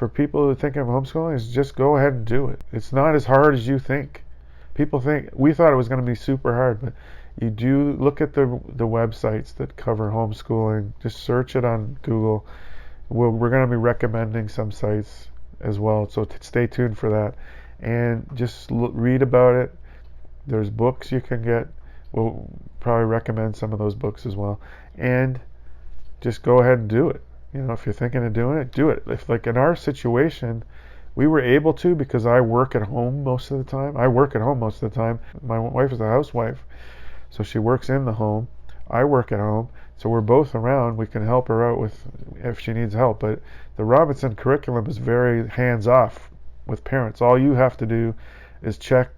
for people who think of homeschooling is just go ahead and do it. It's not as hard as you think. People think, we thought it was going to be super hard, but you do look at the websites that cover homeschooling. Just search it on Google. We're going to be recommending some sites as well, so stay tuned for that. And just read about it. There's books you can get. We'll probably recommend some of those books as well. And just go ahead and do it. If you're thinking of doing it, do it. If, like in our situation, we were able to because I work at home most of the time. My wife is a housewife, so she works in the home. I work at home, so we're both around. We can help her out with if she needs help. But the Robinson curriculum is very hands-off with parents. All you have to do is check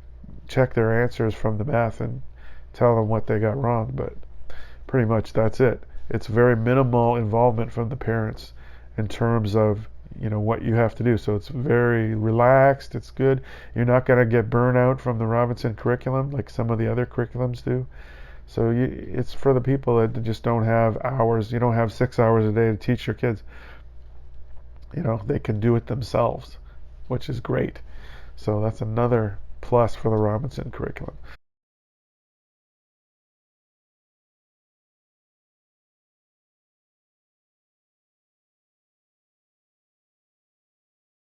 their answers from the math and tell them what they got wrong. But pretty much that's it. It's very minimal involvement from the parents in terms of what you have to do. So it's very relaxed. It's good. You're not going to get burnout from the Robinson curriculum like some of the other curriculums do. So it's for the people that just don't have hours. You don't have 6 hours a day to teach your kids. They can do it themselves, which is great. So that's another plus for the Robinson curriculum.